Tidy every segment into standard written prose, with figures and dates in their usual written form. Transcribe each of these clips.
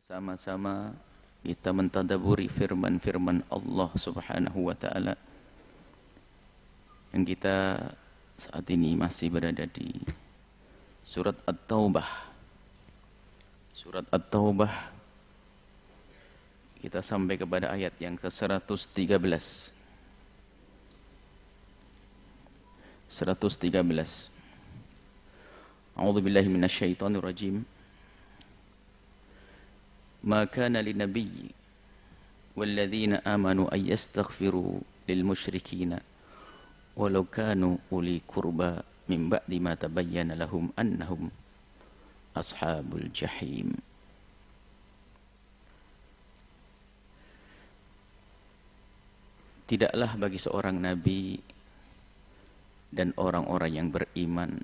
Sama-sama kita mentadaburi firman-firman Allah Subhanahu wa taala yang kita saat ini masih berada di surat At-Taubah. Surat At-Taubah kita sampai kepada ayat yang ke-113. 113. A'udzubillahi minasyaitonirrajim. ما كان للنبي والذين آمنوا أن يستغفروا للمشركين ولو كانوا أولي قربى من بعد ما تبين لهم أنهم أصحاب الجحيم. Tidaklah bagi seorang nabi dan orang-orang yang beriman,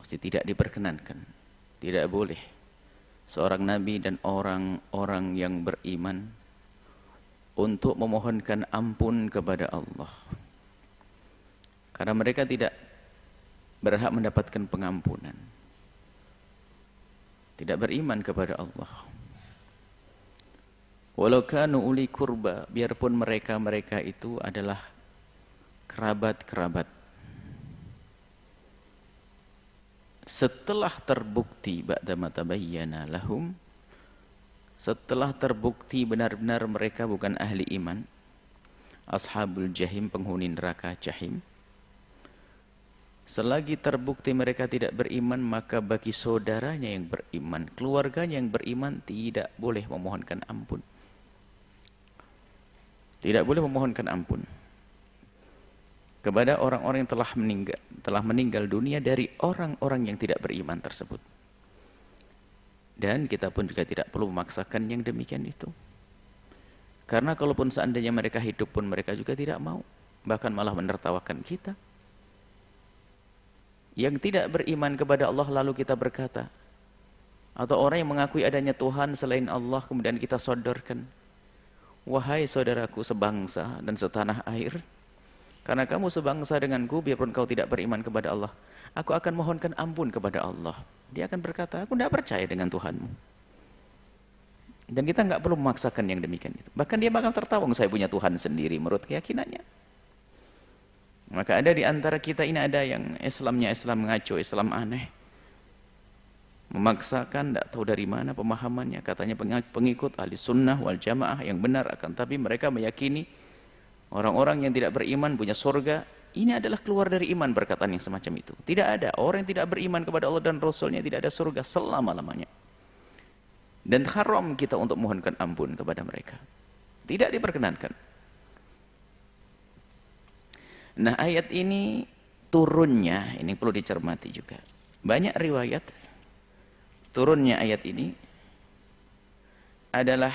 pasti tidak diperkenankan, tidak boleh seorang nabi dan orang-orang yang beriman untuk memohonkan ampun kepada Allah, karena mereka tidak berhak mendapatkan pengampunan, tidak beriman kepada Allah. Walau kanu uli kurba, biarpun mereka itu adalah kerabat-kerabat, setelah terbukti ba'da ma tabayyana lahum, setelah terbukti benar-benar mereka bukan ahli iman, ashabul jahim, penghuni neraka jahim. Selagi terbukti mereka tidak beriman, maka bagi saudaranya yang beriman, keluarganya yang beriman, tidak boleh memohonkan ampun. Tidak boleh memohonkan ampun kepada orang-orang yang telah meninggal dunia dari orang-orang yang tidak beriman tersebut. Dan kita pun juga tidak perlu memaksakan yang demikian itu, karena kalaupun seandainya mereka hidup pun mereka juga tidak mau, bahkan malah menertawakan kita yang tidak beriman kepada Allah. Lalu kita berkata, atau orang yang mengakui adanya Tuhan selain Allah, kemudian kita sodorkan, wahai saudaraku sebangsa dan setanah air, karena kamu sebangsa denganku, biarpun kau tidak beriman kepada Allah, aku akan mohonkan ampun kepada Allah. Dia akan berkata, aku tidak percaya dengan Tuhanmu. Dan kita nggak perlu memaksakan yang demikian itu. Bahkan dia bakal tertawa, saya punya Tuhan sendiri menurut keyakinannya. Maka ada di antara kita ini ada yang Islamnya Islam ngaco, Islam aneh, memaksakan, tidak tahu dari mana pemahamannya, katanya pengikut ahli sunnah wal jamaah yang benar, akan tapi mereka meyakini orang-orang yang tidak beriman punya surga. Ini adalah keluar dari iman perkataan yang semacam itu. Tidak ada orang yang tidak beriman kepada Allah dan Rasulnya tidak ada surga selama-lamanya. Dan haram kita untuk mohonkan ampun kepada mereka. Tidak diperkenankan. Nah, ayat ini turunnya, ini perlu dicermati juga. Banyak riwayat turunnya ayat ini adalah,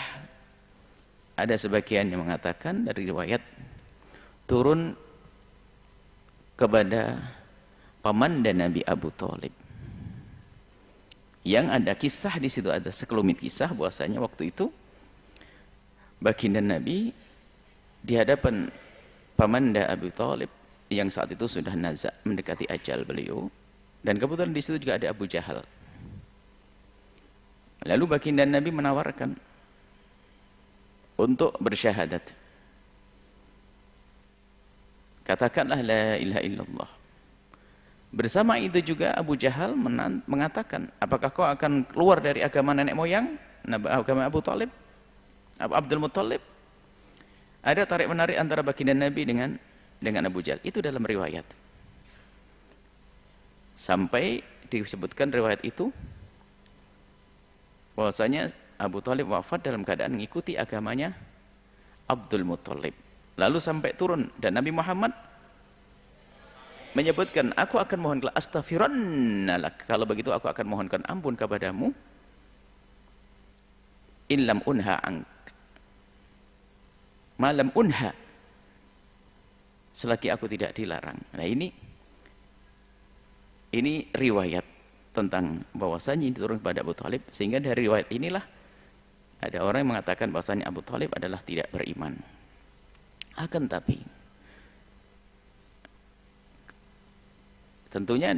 ada sebagian yang mengatakan dari riwayat turun kepada pamanda Nabi Abu Thalib. Yang ada kisah di situ, ada sekelumit kisah bahwasanya waktu itu baginda Nabi di hadapan pamanda Abu Thalib yang saat itu sudah nazak, mendekati ajal beliau, dan kebetulan di situ juga ada Abu Jahal. Lalu baginda Nabi menawarkan untuk bersyahadat, katakanlah la ilaha illallah. Bersama itu juga Abu Jahal mengatakan, apakah kau akan keluar dari agama nenek moyang, agama Abu Thalib, Abdul Muttalib? Ada tarik menarik antara baginda Nabi dengan Abu Jahal, itu dalam riwayat. Sampai disebutkan riwayat itu bahwasanya Abu Thalib wafat dalam keadaan mengikuti agamanya Abdul Muttalib. Lalu sampai turun dan Nabi Muhammad menyebutkan, aku akan mohon astaghfirannalak, kalau begitu aku akan mohonkan ampun kepadamu, illam unha ank, malam unha, selagi aku tidak dilarang. Nah, ini riwayat tentang bahwasanya ini turun kepada Abu Thalib, sehingga dari riwayat inilah ada orang yang mengatakan bahwasanya Abu Thalib adalah tidak beriman. Akan tapi tentunya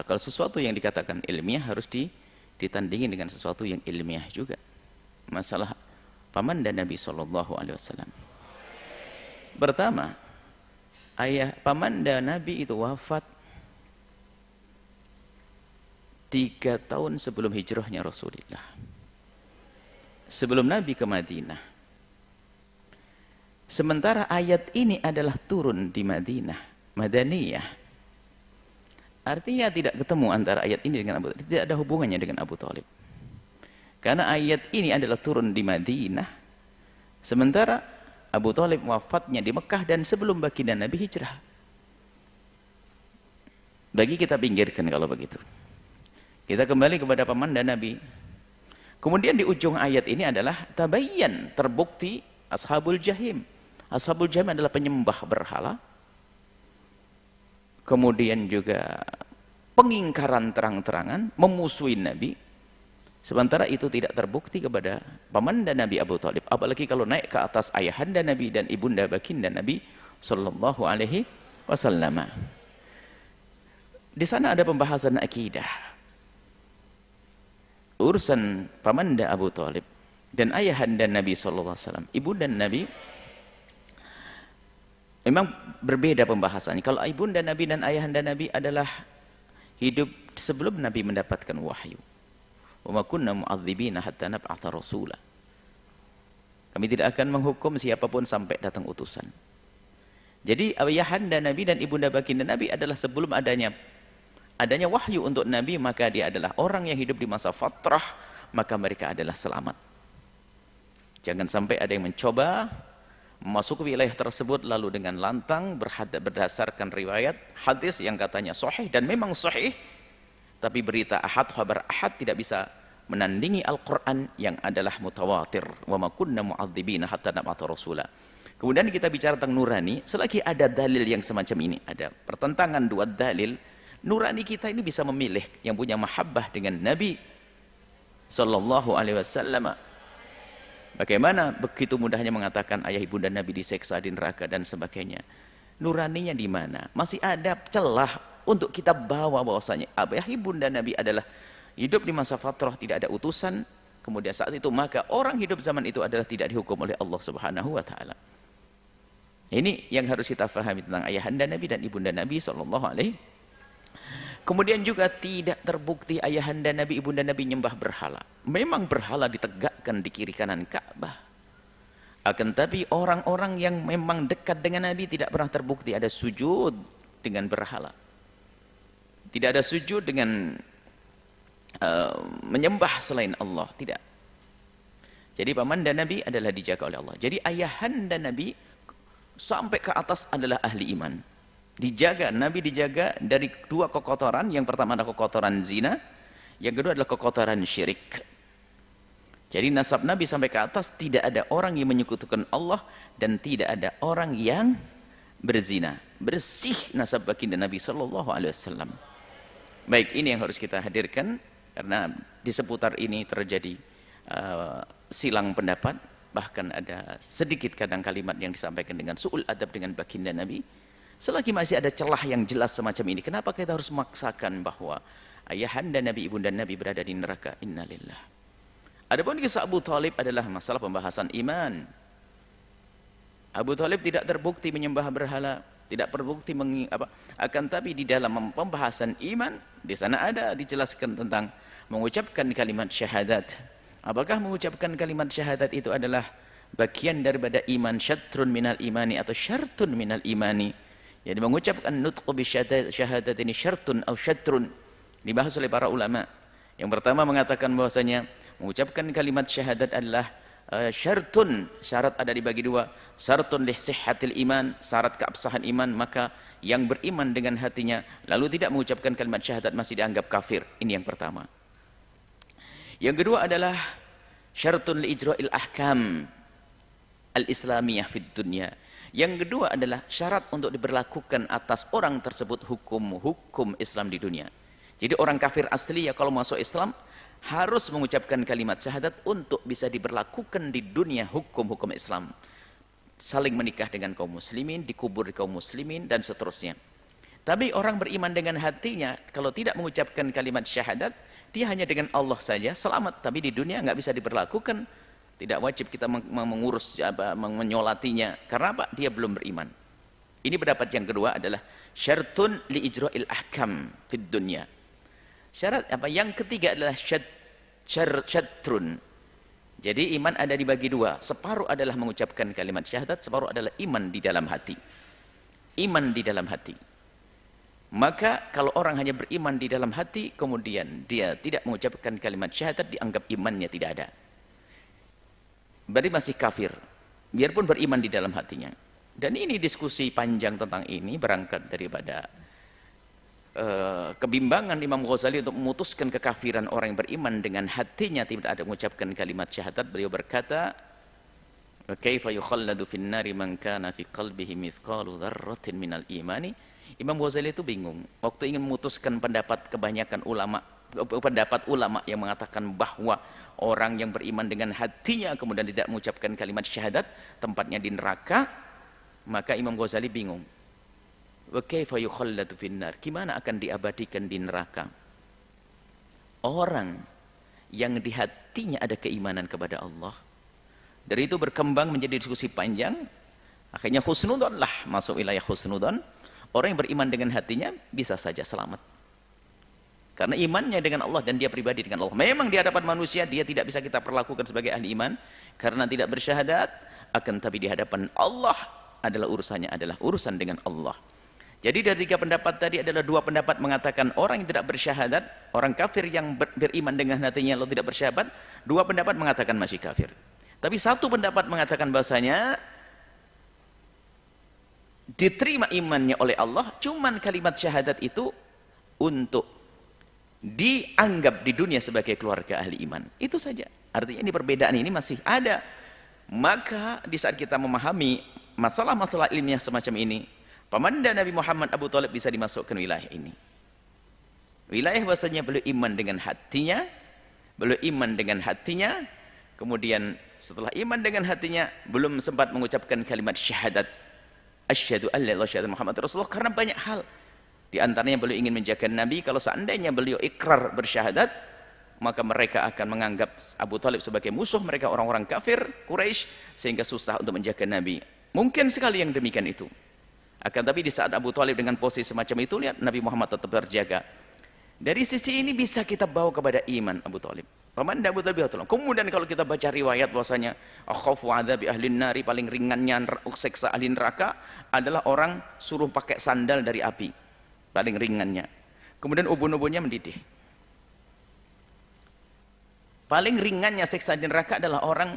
kalau sesuatu yang dikatakan ilmiah harus ditandingi dengan sesuatu yang ilmiah juga. Masalah pamanda Nabi SAW. Pertama, ayah pamanda Nabi itu wafat 3 tahun sebelum hijrahnya Rasulullah. Sebelum Nabi ke Madinah. Sementara ayat ini adalah turun di Madinah, Madaniyah. Artinya tidak ketemu antara ayat ini dengan Abu Talib. Tidak ada hubungannya dengan Abu Talib. Karena ayat ini adalah turun di Madinah. Sementara Abu Talib wafatnya di Mekah dan sebelum baginda Nabi hijrah. Bagi kita pinggirkan kalau begitu. Kita kembali kepada pamanda Nabi. Kemudian di ujung ayat ini adalah tabayyan, terbukti ashabul jahim. Ashabul jahim adalah penyembah berhala. Kemudian juga pengingkaran terang-terangan, memusuhi Nabi. Sementara itu tidak terbukti kepada pamanda Nabi Abu Talib. Apalagi kalau naik ke atas ayahanda Nabi dan ibunda baginda Nabi sallallahu alaihi wasallam. Di sana ada pembahasan akidah. Urusan pamanda Abu Talib dan ayahanda Nabi sallallahu alaihi wasallam, ibunda Nabi, memang berbeda pembahasannya. Kalau ibunda Nabi dan ayahanda Nabi adalah hidup sebelum Nabi mendapatkan wahyu. Wa ma kunna mu'adzibina hatta nab'atha rasula. Kami tidak akan menghukum siapapun sampai datang utusan. Jadi ayahanda Nabi dan ibunda baginda Nabi adalah sebelum adanya wahyu untuk Nabi, maka dia adalah orang yang hidup di masa fatrah, maka mereka adalah selamat. Jangan sampai ada yang mencoba masuk ke wilayah tersebut lalu dengan lantang berdasarkan riwayat hadis yang katanya sahih dan memang sahih, tapi berita ahad, khabar ahad tidak bisa menandingi Al-Quran yang adalah mutawatir. Wa ma kunna mu'adzibina hatta nab'atha rasula. Kemudian kita bicara tentang nurani, selagi ada dalil yang semacam ini, ada pertentangan dua dalil, nurani kita ini bisa memilih yang punya mahabbah dengan Nabi sallallahu alaihi wasallam. Bagaimana begitu mudahnya mengatakan ayah ibunda Nabi diseksa di neraka dan sebagainya. Nuraninya di mana? Masih ada celah untuk kita bawa bahwasanya ayah ibunda Nabi adalah hidup di masa fatrah, tidak ada utusan. Kemudian saat itu maka orang hidup zaman itu adalah tidak dihukum oleh Allah Subhanahu wa taala. Ini yang harus kita fahami tentang ayahanda Nabi dan ibunda Nabi sallallahu alaihi. Kemudian juga tidak terbukti ayahanda Nabi, ibunda Nabi nyembah berhala. Memang berhala ditegakkan di kiri kanan Ka'bah. Akan tapi orang-orang yang memang dekat dengan Nabi tidak pernah terbukti ada sujud dengan berhala. Tidak ada sujud dengan menyembah selain Allah, tidak. Jadi pamanda Nabi adalah dijaga oleh Allah. Jadi ayahanda Nabi sampai ke atas adalah ahli iman. Dijaga, Nabi dijaga dari dua kekotoran. Yang pertama adalah kekotoran zina, yang kedua adalah kekotoran syirik. Jadi nasab Nabi sampai ke atas tidak ada orang yang menyekutukan Allah dan tidak ada orang yang berzina. Bersih nasab baginda Nabi sallallahu alaihi wasallam. Baik, ini yang harus kita hadirkan karena di seputar ini terjadi silang pendapat, bahkan ada sedikit kadang kalimat yang disampaikan dengan su'ul adab dengan baginda Nabi. Selagi masih ada celah yang jelas semacam ini, kenapa kita harus memaksakan bahwa ayahanda Nabi, ibunda Nabi berada di neraka? Innalillah. Adapun kisah Abu Talib adalah masalah pembahasan iman. Abu Talib tidak terbukti menyembah berhala, tidak terbukti akan tapi di dalam pembahasan iman, di sana ada dijelaskan tentang mengucapkan kalimat syahadat. Apakah mengucapkan kalimat syahadat itu adalah bagian daripada iman, syatrun minal imani atau syartun minal imani? Jadi mengucapkan nutqu bi syahadat ini syartun atau syatrun, dibahas oleh para ulama. Yang pertama mengatakan bahwasanya mengucapkan kalimat syahadat adalah syartun, syarat ada dibagi dua. Syartun li sihhatil iman, syarat keabsahan iman, maka yang beriman dengan hatinya lalu tidak mengucapkan kalimat syahadat masih dianggap kafir. Ini yang pertama. Yang kedua adalah syartun li ijra'il ahkam al-islamiyah fid dunya. Yang kedua adalah syarat untuk diberlakukan atas orang tersebut hukum Islam di dunia. Jadi orang kafir asli ya kalau masuk Islam harus mengucapkan kalimat syahadat untuk bisa diberlakukan di dunia hukum Islam. Saling menikah dengan kaum muslimin, dikubur di kaum muslimin dan seterusnya. Tapi orang beriman dengan hatinya kalau tidak mengucapkan kalimat syahadat, Dia hanya dengan Allah saja selamat, tapi di dunia nggak bisa diberlakukan. Tidak wajib kita mengurus menyolatinya. Karena apa? Dia belum beriman. Ini pendapat yang kedua adalah syartun li ijra'il ahkam fid dunya. Syarat apa? Yang ketiga adalah syatrun. Jadi iman ada dibagi dua. Separuh adalah mengucapkan kalimat syahadat, separuh adalah iman di dalam hati. Iman di dalam hati. Maka kalau orang hanya beriman di dalam hati, kemudian dia tidak mengucapkan kalimat syahadat, dianggap imannya tidak ada. Berarti masih kafir, biarpun beriman di dalam hatinya. Dan ini diskusi panjang tentang ini berangkat daripada kebimbangan Imam Ghazali untuk memutuskan kekafiran orang yang beriman dengan hatinya tidak ada mengucapkan kalimat syahadat. Beliau berkata, "Wa kaifa yukhalladu fin nari man kana fi qalbihi mithqalu dzarratin minal imani." Imam Ghazali itu bingung waktu ingin memutuskan pendapat kebanyakan ulama, pendapat ulama yang mengatakan bahwa orang yang beriman dengan hatinya kemudian tidak mengucapkan kalimat syahadat tempatnya di neraka. Maka Imam Ghazali bingung. Wa kaifa yukhalladu finnar? Gimana akan diabadikan di neraka? Orang yang di hatinya ada keimanan kepada Allah. Dari itu berkembang menjadi diskusi panjang. Akhirnya husnudzon lah, masuk wilayah husnudzon. Orang yang beriman dengan hatinya bisa saja selamat. Karena imannya dengan Allah dan dia pribadi dengan Allah. Memang di hadapan manusia dia tidak bisa kita perlakukan sebagai ahli iman karena tidak bersyahadat, akan tapi di hadapan Allah adalah urusan dengan Allah. Jadi dari tiga pendapat tadi adalah dua pendapat mengatakan orang yang tidak bersyahadat, orang kafir yang beriman dengan hatinya lalu tidak bersyahadat, dua pendapat mengatakan masih kafir. Tapi satu pendapat mengatakan bahasanya diterima imannya oleh Allah, cuman kalimat syahadat itu untuk dianggap di dunia sebagai keluarga ahli iman. Itu saja. Artinya ini perbedaan ini masih ada. Maka di saat kita memahami masalah-masalah ilmiah semacam ini, pamandan Nabi Muhammad Abu Thalib bisa dimasukkan wilayah ini. Wilayah bahasanya beliau iman dengan hatinya, kemudian setelah iman dengan hatinya, belum sempat mengucapkan kalimat syahadat. Asyhadu an la ilaha illallah Muhammad Rasulullah, karena banyak hal. Di antaranya beliau ingin menjaga Nabi, kalau seandainya beliau ikrar bersyahadat, maka mereka akan menganggap Abu Thalib sebagai musuh mereka, orang-orang kafir Quraisy, sehingga susah untuk menjaga Nabi. Mungkin sekali yang demikian itu. Akan tapi di saat Abu Thalib dengan posisi semacam itu, lihat Nabi Muhammad tetap terjaga. Dari sisi ini bisa kita bawa kepada iman Abu Thalib. Paman Abu Thalib. Kemudian kalau kita baca riwayat bahwasanya akhafu adzabi ahlin nari, paling ringannya siksa ahli neraka adalah orang suruh pakai sandal dari api. Paling ringannya. Kemudian ubun-ubunnya mendidih. Paling ringannya siksa di neraka adalah orang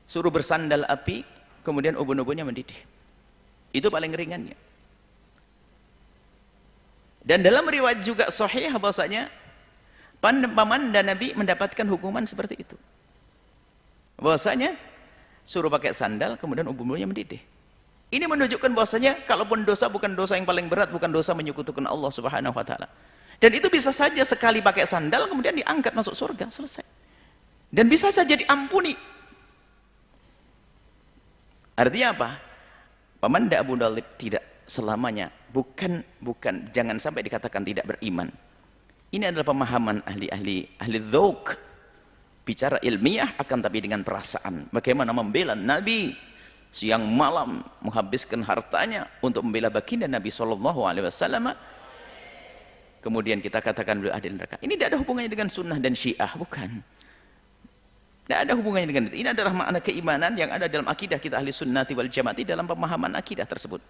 suruh bersandal api, kemudian ubun-ubunnya mendidih. Itu paling ringannya. Dan dalam riwayat juga sahih bahwasanya paman dan Nabi mendapatkan hukuman seperti itu. Bahwasanya suruh pakai sandal, kemudian ubun-ubunnya mendidih. Ini menunjukkan bahwasanya kalaupun dosa bukan dosa yang paling berat, bukan dosa menyekutukan Allah Subhanahu wa taala. Dan itu bisa saja sekali pakai sandal kemudian diangkat masuk surga, selesai. Dan bisa saja diampuni. Artinya apa? Pemanda Abu Thalib tidak selamanya, bukan jangan sampai dikatakan tidak beriman. Ini adalah pemahaman ahli dzauq, bicara ilmiah akan tapi dengan perasaan. Bagaimana membela Nabi siang malam, menghabiskan hartanya untuk membela baginda Nabi SAW. Kemudian kita katakan beliau ahli neraka. Ini tidak ada hubungannya dengan sunnah dan syiah, bukan. Tidak ada hubungannya dengan itu. Ini adalah makna keimanan yang ada dalam akidah kita ahli sunnati wal jamaati, dalam pemahaman akidah tersebut.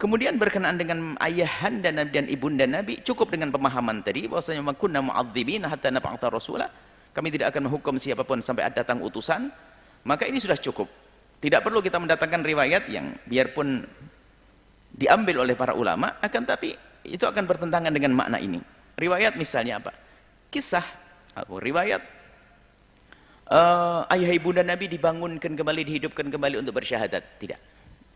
Kemudian berkenaan dengan ayahanda dan ibunda Nabi, cukup dengan pemahaman tadi bahwasanya makunna mu'adzibina hatta nab'atha rasula. Kami tidak akan menghukum siapapun sampai datang utusan. Maka ini sudah cukup. Tidak perlu kita mendatangkan riwayat yang biarpun diambil oleh para ulama, akan tapi itu akan bertentangan dengan makna ini. Riwayat misalnya apa? Kisah atau riwayat ayah ibunda Nabi dibangunkan kembali, dihidupkan kembali untuk bersyahadat. Tidak.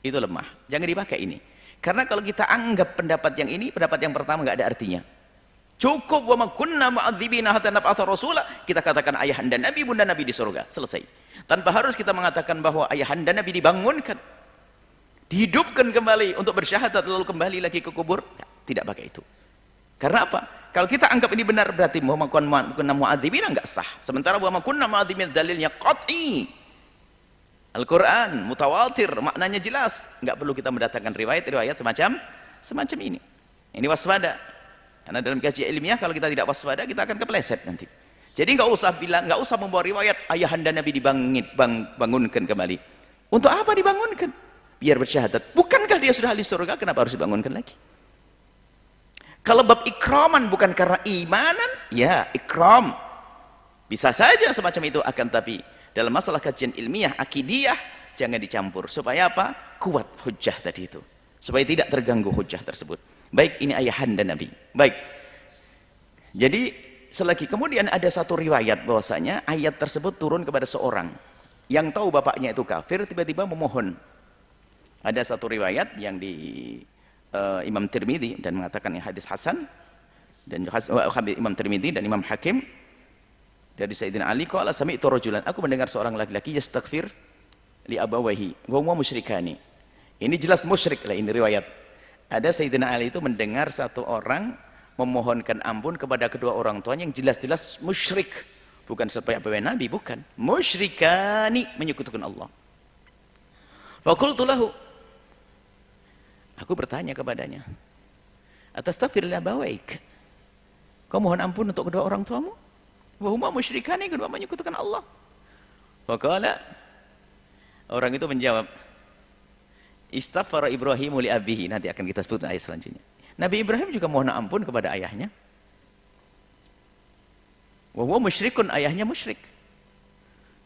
Itu lemah. Jangan dipakai ini. Karena kalau kita anggap pendapat yang ini, pendapat yang pertama nggak ada artinya. Cukup wa ma kunna mu'adzibina hatta nab'atha rasula, kita katakan ayahanda Nabi, bunda Nabi di surga, selesai. Tanpa harus kita mengatakan bahwa ayahanda Nabi dibangunkan, dihidupkan kembali untuk bersyahadat lalu kembali lagi ke kubur. Tidak pakai itu. Karena apa? Kalau kita anggap ini benar berarti wa ma kunna mu'adzibina enggak sah. Sementara wa ma kunna mu'adzibina dalilnya qat'i. Al-Qur'an mutawatir, maknanya jelas. Enggak perlu kita mendatangkan riwayat-riwayat semacam ini. Ini waspada. Karena dalam kajian ilmiah kalau kita tidak waspada kita akan kepleset nanti. Jadi enggak usah membawa riwayat ayahanda Nabi bangunkan kembali. Untuk apa dibangunkan? Biar bersyahadat. Bukankah dia sudah ahli surga? Kenapa harus dibangunkan lagi? Kalau bab ikraman bukan karena imanan, ya ikram. Bisa saja semacam itu, akan tapi dalam masalah kajian ilmiah, akidiyah, jangan dicampur. Supaya apa? Kuat hujjah tadi itu. Supaya tidak terganggu hujjah tersebut. Baik, ini ayahanda Nabi. Baik. Jadi, selagi kemudian ada satu riwayat bahwasanya ayat tersebut turun kepada seorang yang tahu bapaknya itu kafir, tiba-tiba memohon. Ada satu riwayat yang di Imam Tirmidzi dan mengatakan hadis hasan, dan Imam Tirmidzi dan Imam Hakim dari Sayyidina Ali qala sami'tu rajulan, aku mendengar seorang laki-laki yastaghfir li abawayhi wa huwa musyrikani. Ini jelas musyrik lah ini riwayat. Ada Sayyidina Ali itu mendengar satu orang memohonkan ampun kepada kedua orang tuanya yang jelas-jelas musyrik, bukan seperti Nabi, bukan, musyrikani, menyekutukan Allah. Fa qultu lahu, aku bertanya kepadanya, atastaghfir li abawaik, kau mohon ampun untuk kedua orang tuamu? Wa huma musyrikani, kedua menyekutukan Allah. Faqala, orang itu menjawab, istaghfara Ibrahimu li abihi. Nanti akan kita sebut ayat selanjutnya. Nabi Ibrahim juga mohon ampun kepada ayahnya. Wa huwa musyrikun, ayahnya musyrik.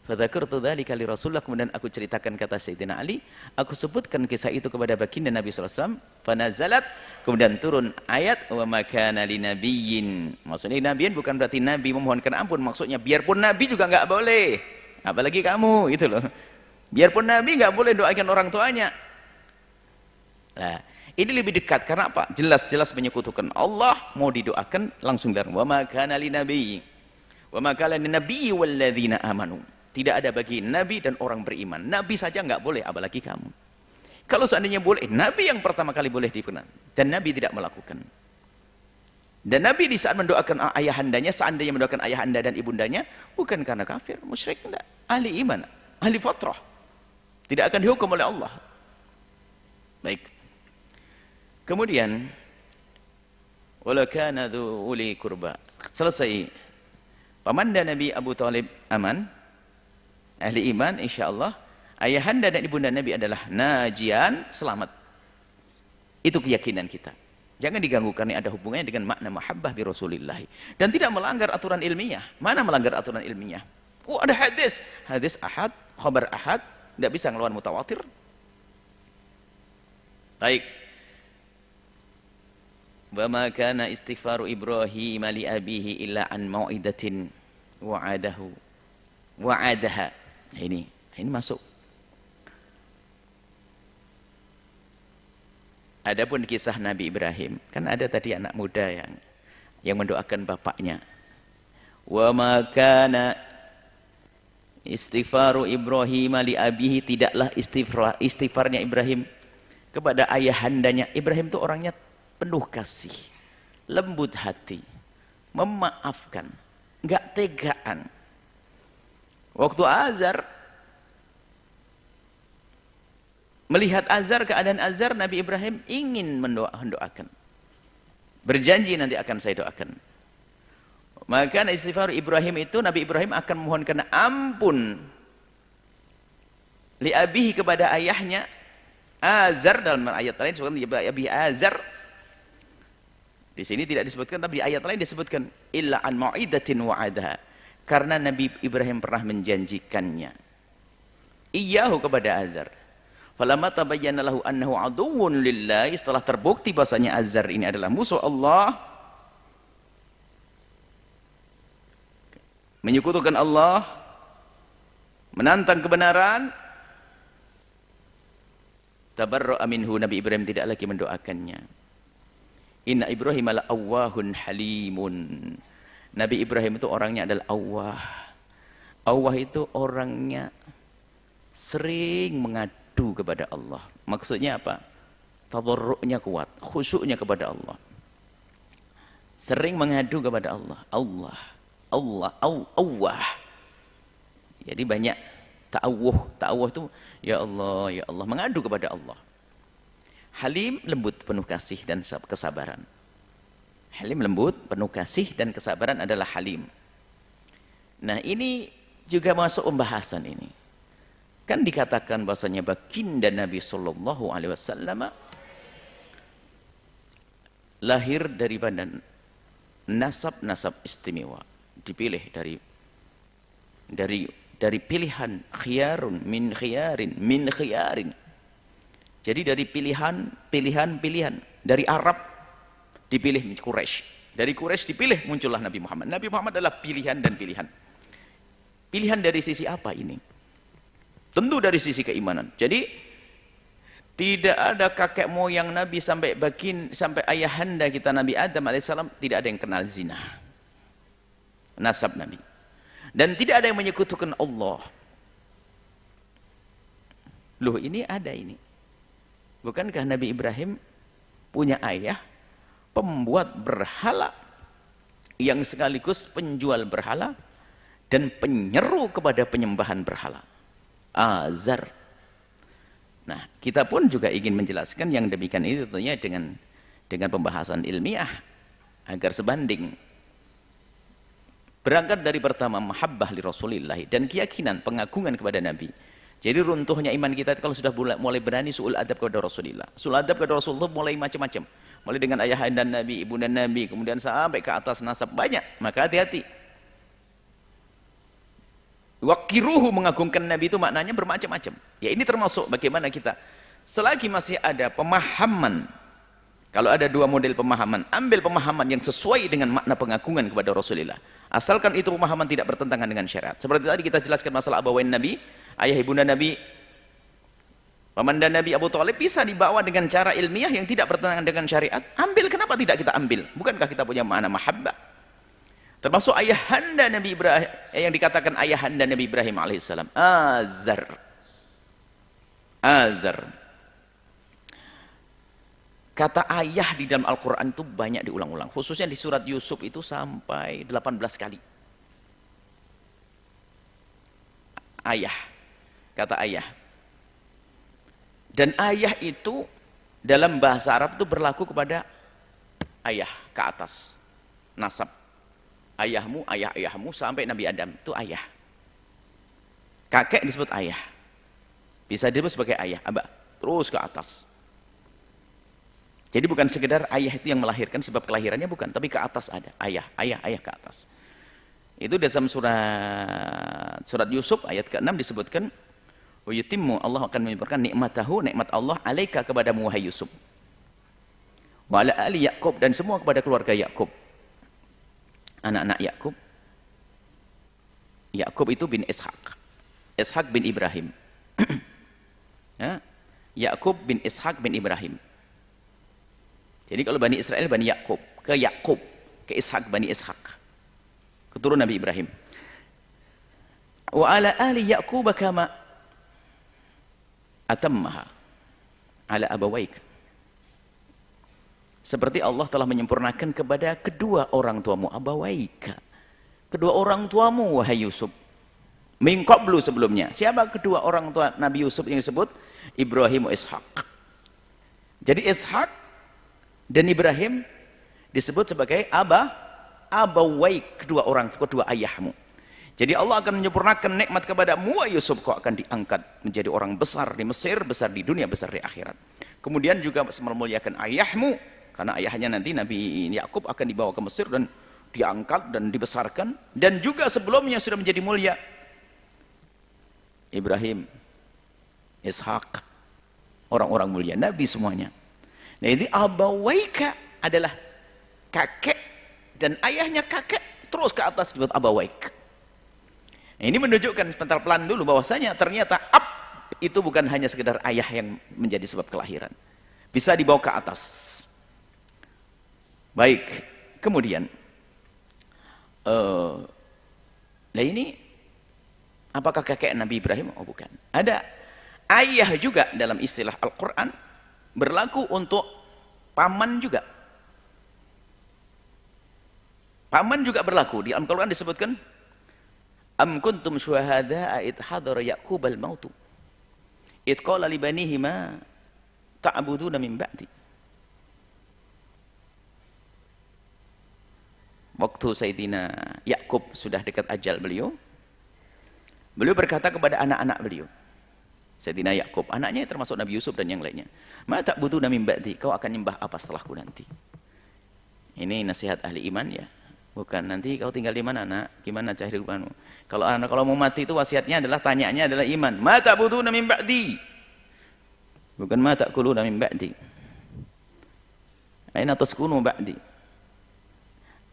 Fadzakartu dzalika li Rasulullah, kemudian aku ceritakan kata Sayyidina Ali, aku sebutkan kisah itu kepada baginda Nabi sallallahu alaihi wasallam, fanazalat, kemudian turun ayat wa ma kana linabiyyin. Maksudnya nabiyin bukan berarti nabi memohonkan ampun, maksudnya biarpun nabi juga enggak boleh. Apalagi kamu, itu loh. Biarpun nabi enggak boleh doakan orang tuanya. Nah, ini lebih dekat karena apa? Jelas-jelas menyekutukan Allah, mau didoakan langsung bilang wa ma kana linabiyyin. Wa ma kana linabiyyi walladzina amanu. Tidak ada bagi Nabi dan orang beriman. Nabi saja nggak boleh, apalagi kamu. Kalau seandainya boleh, Nabi yang pertama kali boleh dikenal. Dan Nabi tidak melakukan. Dan Nabi di saat mendoakan ayahandanya, seandainya mendoakan ayahanda dan ibundanya, bukan karena kafir, musyrik, enggak. Ahli iman, ahli fitrah. Tidak akan dihukum oleh Allah. Baik. Kemudian, wala kana dzu uli qurba. Selesai. Pamanda Nabi Abu Thalib aman. Ahli iman insyaallah, ayahanda dan ibunda Nabi adalah najian, selamat. Itu keyakinan kita. Jangan diganggu karena ada hubungannya dengan makna mahabbah bi Rasulillah dan tidak melanggar aturan ilmiah. Mana melanggar aturan ilmiah? Oh, ada hadis ahad, khabar ahad, tidak bisa ngelawan mutawatir. Baik. Wa ma kana istighfaru Ibrahim li abihi illa an mau'idatin wa'adaha. Ini masuk. Adapun kisah Nabi Ibrahim, kan ada tadi anak muda yang mendoakan bapaknya. Wa ma kana istighfaru Ibrahim li abihi, tidaklah istighfarnya Ibrahim kepada ayahandanya. Ibrahim itu orangnya penuh kasih, lembut hati, memaafkan, enggak tegaan. Waktu Azar, melihat Azar, keadaan Azar, Nabi Ibrahim ingin mendoakan. Berjanji nanti akan saya doakan. Maka istighfar Ibrahim itu, Nabi Ibrahim akan memohonkan ampun li abihi, kepada ayahnya Azar. Dalam ayat lain disebutkan Abi Azar. Di sini tidak disebutkan, tapi di ayat lain disebutkan illa an mau'idatin wa'adaha. Karena Nabi Ibrahim pernah menjanjikannya iyahu kepada Azar. Falamma tabayyana lahu annahu aduwwun lillahi, setelah terbukti bahasanya Azar ini adalah musuh Allah, menyekutukan Allah, menantang kebenaran, tabarra'a minhu, Nabi Ibrahim tidak lagi mendoakannya. Inna Ibrahim la awwahun halimun. Nabi Ibrahim itu orangnya adalah awwah. Awwah itu orangnya sering mengadu kepada Allah. Maksudnya apa? Tadarru'nya kuat, khusyuknya kepada Allah. Sering mengadu kepada Allah. Allah. Allah. Allah. Jadi banyak ta'awuh. Ta'awuh itu ya Allah, mengadu kepada Allah. Halim, lembut, penuh kasih dan kesabaran. Halim, lembut, penuh kasih dan kesabaran adalah halim. Nah, ini juga masuk pembahasan ini. Kan dikatakan bahasanya baginda Nabi sallallahu alaihi wasallam lahir daripada nasab istimewa, dipilih dari pilihan khiyarun min khiyarin. Jadi dari pilihan dari Arab dipilih Quraisy. Dari Quraisy dipilih muncullah Nabi Muhammad. Nabi Muhammad adalah pilihan dan pilihan. Pilihan dari sisi apa ini? Tentu dari sisi keimanan. Jadi tidak ada kakek moyang Nabi sampai ayahanda kita Nabi Adam alaihissalam tidak ada yang kenal zina. Nasab Nabi. Dan tidak ada yang menyekutukan Allah. Loh, ini ada ini. Bukankah Nabi Ibrahim punya ayah pembuat berhala yang sekaligus penjual berhala dan penyeru kepada penyembahan berhala? Azar. Nah, kita pun juga ingin menjelaskan yang demikian itu tentunya dengan pembahasan ilmiah agar sebanding. Berangkat dari pertama mahabbah li Rasulillah dan keyakinan pengagungan kepada Nabi. Jadi runtuhnya iman kita kalau sudah mulai berani su'ul adab kepada Rasulullah. Su'ul adab kepada Rasulullah mulai macam-macam. Mulai dengan ayah dan Nabi, ibu dan Nabi, kemudian sampai ke atas nasab banyak. Maka hati-hati. Waqiruhu, mengagungkan Nabi itu maknanya bermacam-macam. Ya, ini termasuk bagaimana kita selagi masih ada pemahaman. Kalau ada dua model pemahaman, ambil pemahaman yang sesuai dengan makna pengagungan kepada Rasulullah. Asalkan itu pemahaman tidak bertentangan dengan syariat. Seperti tadi kita jelaskan masalah abawain Nabi, ayah ibunda Nabi, paman dan Nabi Abu Thalib bisa dibawa dengan cara ilmiah yang tidak bertentangan dengan syariat. Ambil, kenapa tidak kita ambil? Bukankah kita punya makna mahabbah? Termasuk ayahanda Nabi Ibrahim, yang dikatakan ayahanda Nabi Ibrahim alaihissalam, Azar. Kata ayah di dalam Al-Quran itu banyak diulang-ulang, khususnya di surat Yusuf itu sampai 18 kali. Ayah, kata ayah. Dan ayah itu dalam bahasa Arab itu berlaku kepada ayah ke atas, nasab. Ayahmu, ayah-ayahmu sampai Nabi Adam itu ayah. Kakek disebut ayah. Bisa disebut sebagai ayah, abah, terus ke atas. Jadi bukan sekedar ayah itu yang melahirkan sebab kelahirannya, bukan, tapi ke atas ada ayah ke atas. Itu dalam surat Yusuf ayat ke-6 disebutkan, wa yutimmu, Allah akan menyempurnakan nikmat Allah alaika kepadamu wahai Yusuf. Wa ala ali Yaqub, dan semua kepada keluarga Yaqub. Anak-anak Yaqub. Yaqub itu bin Ishak. Ishak bin Ibrahim. Ya? Yaqub bin Ishak bin Ibrahim. Jadi kalau Bani Israel Bani Yaqub, ke Ishak Bani Ishak. Keturunan Nabi Ibrahim. Wa ala ali Yaqub kama atammaha ala abawaik. Seperti Allah telah menyempurnakan kepada kedua orang tuamu, abawaika. Kedua orang tuamu wahai Yusuf. Min qablu, sebelumnya. Siapa kedua orang tua Nabi Yusuf yang disebut? Ibrahim wa Ishak. Jadi Ishak dan Ibrahim disebut sebagai abawaik, kedua orang, kedua ayahmu. Jadi Allah akan menyempurnakan nikmat kepadamu wahai Yusuf, kau akan diangkat menjadi orang besar di Mesir, besar di dunia, besar di akhirat. Kemudian juga memuliakan ayahmu, karena ayahnya nanti Nabi Yakub akan dibawa ke Mesir dan diangkat dan dibesarkan, dan juga sebelumnya sudah menjadi mulia. Ibrahim, Ishak, orang-orang mulia, Nabi semuanya. Nah, ini abawaika adalah kakek dan ayahnya kakek, terus ke atas disebut abawaik. Nah, ini menunjukkan sebentar pelan dulu bahwasanya ternyata itu bukan hanya sekedar ayah yang menjadi sebab kelahiran, bisa dibawa ke atas. Baik, kemudian nah ini apakah kakek Nabi Ibrahim? Oh bukan. Ada ayah juga dalam istilah Al-Quran berlaku untuk paman juga. Paman juga berlaku. Di Al-Quran disebutkan, am kuntum syuhada'a id hadara Ya'qubal mautu id qala li banihi ma ta'buduna min ba'di. Waktu Sayyidina Ya'qub sudah dekat ajal beliau berkata kepada anak-anak beliau, Sayyidina Ya'qub, anaknya termasuk Nabi Yusuf dan yang lainnya, ma ta'buduna min ba'di, kau akan nyembah apa setelahku nanti? Ini nasihat ahli iman ya. Bukan nanti kau tinggal di mana nak, gimana cara hidupmu. Kalau mau mati itu wasiatnya adalah, tanyanya adalah iman. Ma ta'buduna min ba'di. Bukan ma ta'kuluna min ba'di. Aina taskunu ba'di.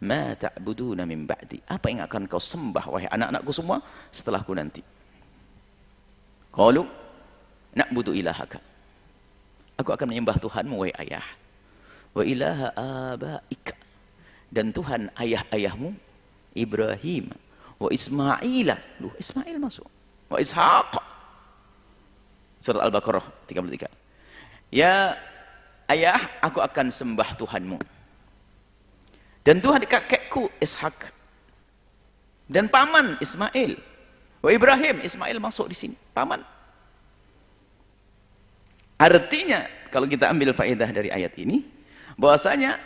Ma ta'buduna min ba'di. Apa yang akan kau sembah wahai anak-anakku semua setelahku nanti? Qalu na'budu ilahaka. Aku akan menyembah Tuhanmu wahai ayah. Wa ilaha abaika. Dan Tuhan ayah-ayahmu Ibrahim wa Ismail. Ismail masuk. Wa Ishaq. Surah Al-Baqarah 33. Ya ayah, aku akan sembah Tuhanmu. Dan Tuhan kakekku Ishaq. Dan paman Ismail. Wa Ibrahim, Ismail masuk di sini. Paman. Artinya kalau kita ambil faedah dari ayat ini, bahwasanya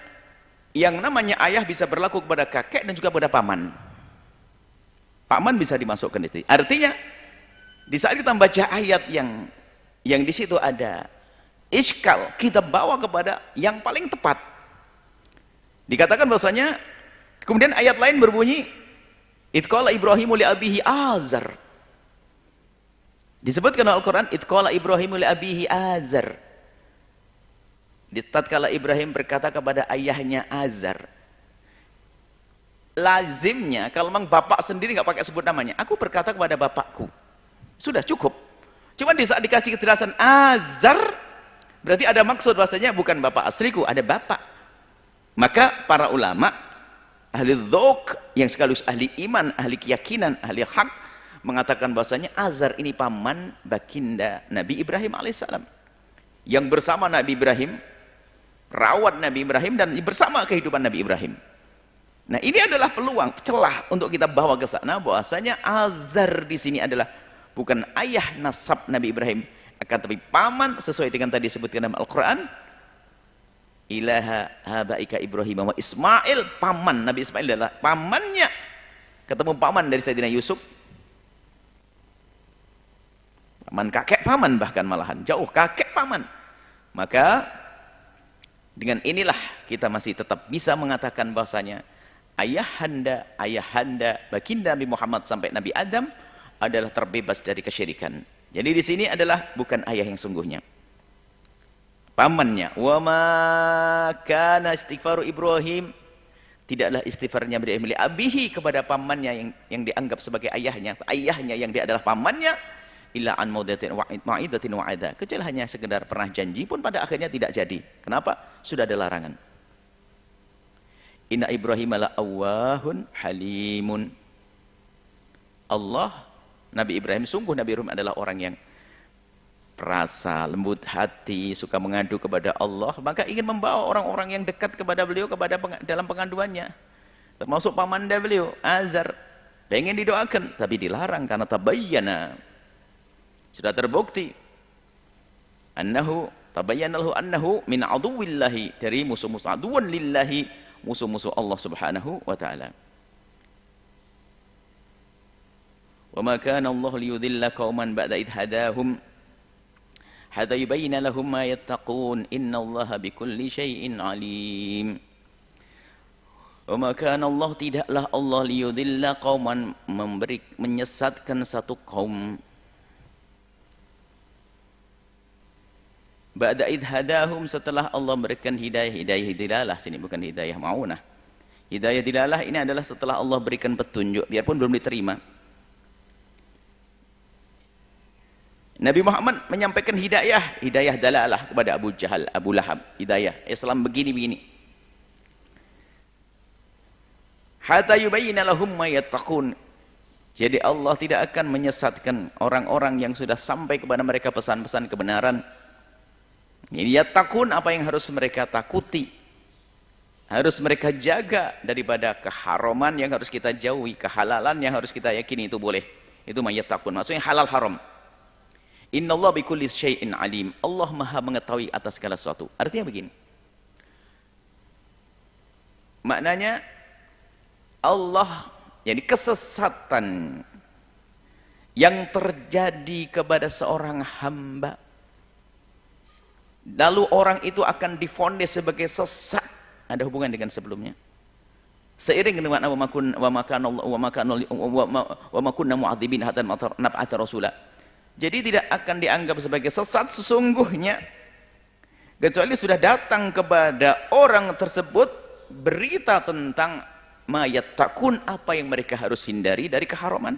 yang namanya ayah bisa berlaku kepada kakek dan juga kepada paman. Paman bisa dimasukkan di sini. Artinya di saat kita membaca ayat yang di situ ada iskal, kita bawa kepada yang paling tepat. Dikatakan bahwasanya kemudian ayat lain berbunyi id qala Ibrahimu li abihi azar. Disebutkan dalam Al-Qur'an id qala Ibrahimu li abihi azar. Di tatkala Ibrahim berkata kepada ayahnya Azar. Lazimnya kalau memang bapak sendiri nggak pakai sebut namanya, aku berkata kepada bapakku, sudah cukup. Cuma di saat dikasih kejelasan Azar, berarti ada maksud bahasanya bukan bapak asliku, ada bapak. Maka para ulama ahli dzauq yang sekaligus ahli iman, ahli keyakinan, ahli hak mengatakan bahasanya Azar ini paman baginda Nabi Ibrahim alaihissalam yang bersama Nabi Ibrahim, rawat Nabi Ibrahim dan bersama kehidupan Nabi Ibrahim. Nah, ini adalah peluang, celah untuk kita bawa ke sana bahwasanya Azar di sini adalah bukan ayah nasab Nabi Ibrahim, akan tapi paman sesuai dengan tadi disebutkan dalam Al-Qur'an. Ilaha habaika Ibrahim wa Ismail, paman Nabi Ismail adalah pamannya. Ketemu paman dari Sayyidina Yusuf. Paman kakek paman, bahkan malahan jauh kakek paman. Maka dengan inilah kita masih tetap bisa mengatakan bahwasanya ayahanda baginda Nabi Muhammad sampai Nabi Adam adalah terbebas dari kesyirikan. Jadi di sini adalah bukan ayah yang sungguhnya, pamannya. Wa ma kana istighfaru Ibrahim, tidaklah istighfarnya Ibrahim li abihi kepada pamannya yang dianggap sebagai ayahnya yang dia adalah pamannya, illa an mau'idatin wa'ada, kecuali hanya sekedar pernah janji pun pada akhirnya tidak jadi. Kenapa? Sudah ada larangan. Inna Ibrahim la awwahun halimun. Nabi Ibrahim, sungguh Nabi Ibrahim adalah orang yang perasa, lembut hati, suka mengadu kepada Allah, maka ingin membawa orang-orang yang dekat kepada beliau dalam pengaduannya, termasuk pamanda beliau Azar, pengen didoakan tapi dilarang karena tabayyana, sudah terbukti tabayyana lahu annahu min aduwillahi, dari musuh-musuh, aduwan lillahi, musuh-musuh Allah subhanahu wa ta'ala. Wa ma kana Allah liyudhilla qauman ba'da idh hadahum hatta yubayyana lahum ma yattaqun innallaha bikulli syai'in alim. Wa ma kana Allah, tidaklah Allah liyudhilla qauman, menyesatkan satu kaum, ba'da idh hadahum, setelah Allah berikan hidayah dilalah sini, bukan hidayah ma'unah. Hidayah dilalah ini adalah setelah Allah berikan petunjuk biarpun belum diterima. Nabi Muhammad menyampaikan hidayah dalalah kepada Abu Jahal, Abu Lahab, hidayah Islam begini-begini. Hatta yubayyana lahum ma yattaqun. Jadi Allah tidak akan menyesatkan orang-orang yang sudah sampai kepada mereka pesan-pesan kebenaran. Ini yattaqun, apa yang harus mereka takuti. Harus mereka jaga daripada keharaman yang harus kita jauhi, kehalalan yang harus kita yakini itu boleh. Itu mayattaqun, maksudnya halal haram. Innallaha bikulli syai'in alim. Allah Maha mengetahui atas segala sesuatu. Artinya begini. Maknanya Allah, yakni kesesatan yang terjadi kepada seorang hamba, lalu orang itu akan divonis sebagai sesat, ada hubungan dengan sebelumnya. Seiring dengan wa ma kunna mu'adzibin hatta nab'atsa rasula. Jadi tidak akan dianggap sebagai sesat sesungguhnya kecuali sudah datang kepada orang tersebut berita tentang mayattaqun, apa yang mereka harus hindari dari keharaman,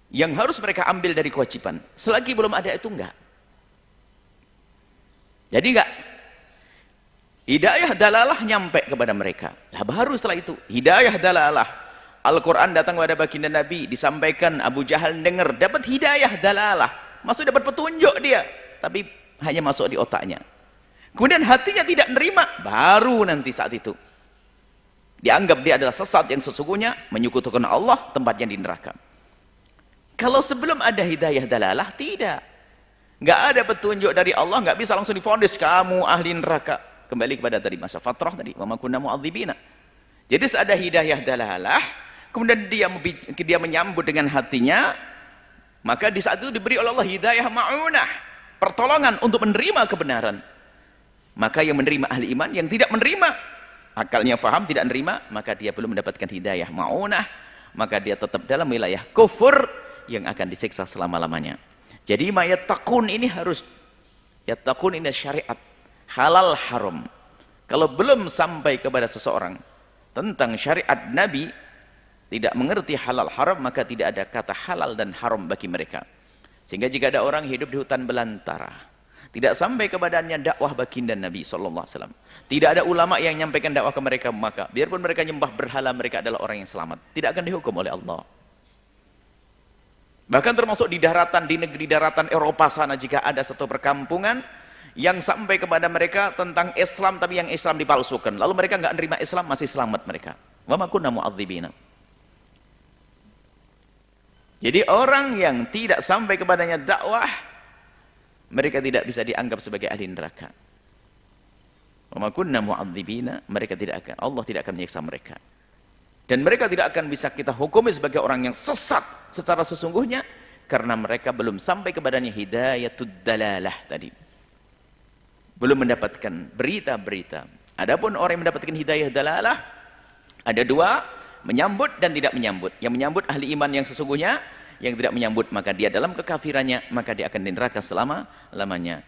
yang harus mereka ambil dari kewajiban. Selagi belum ada itu enggak. Jadi enggak. Hidayah dalalah nyampe kepada mereka. Lah baru setelah itu hidayah dalalah. Al-Quran datang kepada baginda Nabi, disampaikan, Abu Jahal dengar, dapat hidayah dalalah. Maksud dapat petunjuk dia, tapi hanya masuk di otaknya. Kemudian hatinya tidak nerima, baru nanti saat itu dianggap dia adalah sesat yang sesungguhnya, menyekutukan Allah, tempatnya di neraka. Kalau sebelum ada hidayah dalalah, tidak. Nggak ada petunjuk dari Allah, nggak bisa langsung divonis kamu ahli neraka. Kembali kepada tadi masa fatrah tadi, wa ma kunna mu'adzibina. Jadi ada hidayah dalalah, kemudian dia menyambut dengan hatinya, maka di saat itu diberi oleh Allah hidayah ma'unah, pertolongan untuk menerima kebenaran. Maka yang menerima ahli iman, yang tidak menerima, akalnya faham tidak menerima, maka dia belum mendapatkan hidayah ma'unah, maka dia tetap dalam wilayah kufur yang akan disiksa selama-lamanya. Jadi mayattaqun ini harus, yattaqun ini syariat halal haram. Kalau belum sampai kepada seseorang tentang syariat Nabi, tidak mengerti halal haram, maka tidak ada kata halal dan haram bagi mereka. Sehingga jika ada orang hidup di hutan belantara, tidak sampai kepadanya dakwah baginda Nabi SAW, tidak ada ulama yang menyampaikan dakwah ke mereka, maka biarpun mereka nyembah berhala, mereka adalah orang yang selamat, tidak akan dihukum oleh Allah. Bahkan termasuk di daratan, di negeri daratan Eropa sana, jika ada satu perkampungan yang sampai kepada mereka tentang Islam, tapi yang Islam dipalsukan, lalu mereka nggak nerima Islam, masih selamat mereka. Wa ma kunna mu'adzibina. Jadi orang yang tidak sampai kepadanya dakwah, mereka tidak bisa dianggap sebagai ahli neraka. Wa ma kunna mu'adzibina, mereka tidak akan, Allah tidak akan menyiksa mereka. Dan mereka tidak akan bisa kita hukumi sebagai orang yang sesat secara sesungguhnya, karena mereka belum sampai kepadanya hidayatud dalalah tadi. Belum mendapatkan berita-berita. Adapun orang yang mendapatkan hidayah dalalah, ada dua, menyambut dan tidak menyambut. Yang menyambut ahli iman yang sesungguhnya, yang tidak menyambut maka dia dalam kekafirannya, maka dia akan di neraka selama-lamanya.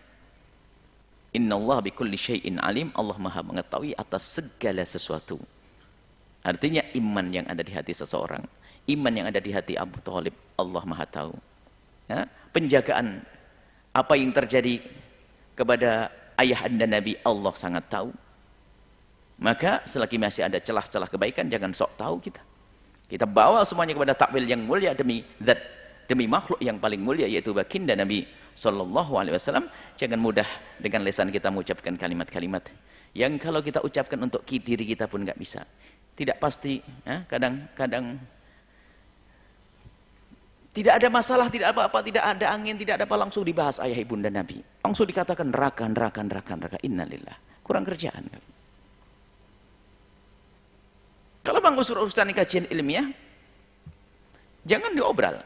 Innallaha bikulli syai'in alim, Allah Maha mengetahui atas segala sesuatu. Artinya iman yang ada di hati seseorang, iman yang ada di hati Abu Thalib, Allah Maha tahu. Ya? Penjagaan apa yang terjadi kepada ayah anda Nabi, Allah sangat tahu. Maka selagi masih ada celah-celah kebaikan, jangan sok tahu kita. Kita bawa semuanya kepada takwil yang mulia demi zat, demi makhluk yang paling mulia, yaitu baginda Nabi SAW. Jangan mudah dengan lisan kita mengucapkan kalimat-kalimat yang kalau kita ucapkan untuk diri kita pun nggak bisa. Tidak pasti, kadang-kadang tidak ada masalah, tidak apa-apa, tidak ada angin, tidak ada apa, langsung dibahas ayah ibunda Nabi. Langsung dikatakan neraka, neraka, neraka, neraka. Innalillah. Kurang kerjaan. Kalau memang urusan kajian ilmiah, jangan diobral.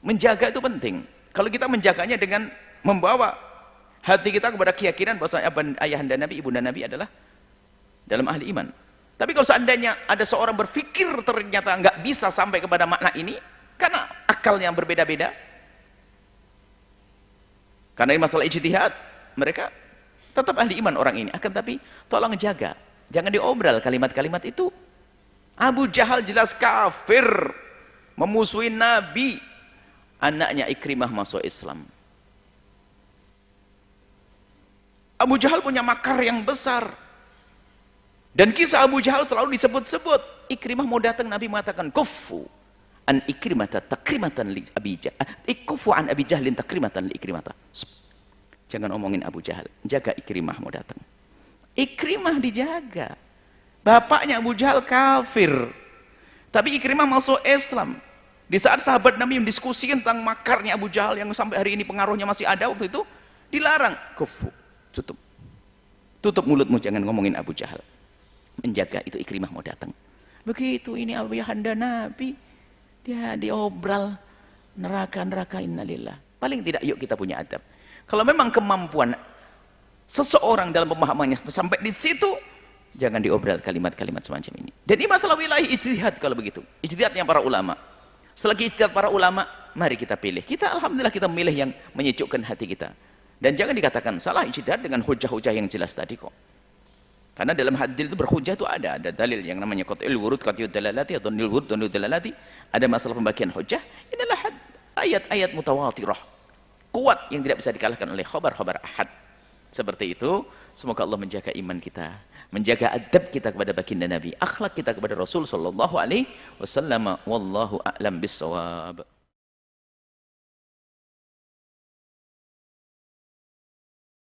Menjaga itu penting. Kalau kita menjaganya dengan membawa hati kita kepada keyakinan bahwa ayahanda Nabi, ibunda Nabi adalah dalam ahli iman. Tapi kalau seandainya ada seorang berpikir ternyata nggak bisa sampai kepada makna ini, karena akalnya berbeda-beda, karena ini masalah ijtihad, mereka tetap ahli iman orang ini. Akan tapi tolong jaga, jangan diobral kalimat-kalimat itu. Abu Jahal jelas kafir, memusuhi Nabi, anaknya Ikrimah masuk Islam. Abu Jahal punya makar yang besar. Dan kisah Abu Jahal selalu disebut-sebut. Ikrimah mau datang, Nabi mengatakan kufu an Ikrimata takrimatan li Abi Jahal. Kufu an Abi Jahlin takrimatan li Ikrimata. Jangan omongin Abu Jahal, jaga Ikrimah mau datang. Ikrimah dijaga. Bapaknya Abu Jahal kafir, tapi Ikrimah masuk Islam. Di saat sahabat Nabi mendiskusikan tentang makarnya Abu Jahal yang sampai hari ini pengaruhnya masih ada, waktu itu dilarang, kufu, tutup mulutmu, jangan ngomongin Abu Jahal. Menjaga itu. Ikrimah mau datang, begitu ini ayahanda Nabi, dia diobral neraka innalillah. Paling tidak yuk kita punya adab. Kalau memang kemampuan seseorang dalam pemahamannya sampai di situ, jangan diobral kalimat-kalimat semacam ini. Dan ini masalah wilayah ijtihad. Kalau begitu ijtihadnya para ulama. Selagi ijtihad para ulama, mari kita pilih. Kita alhamdulillah kita memilih yang menyejukkan hati kita. Dan jangan dikatakan salah ijtihad dengan hujah-hujah yang jelas tadi kok. Karena dalam hadis itu berhujah itu ada dalil yang namanya qat'il wurud, qat'iyud dalalati atau nil wurud, nil dalalati. Ada masalah pembagian hujah. Inilah ayat-ayat mutawatirah kuat yang tidak bisa dikalahkan oleh khabar-khabar ahad. Seperti itu, semoga Allah menjaga iman kita, menjaga adab kita kepada baginda Nabi, akhlak kita kepada Rasul sallallahu alaihi wasallam. Wallahu a'lam bissawab.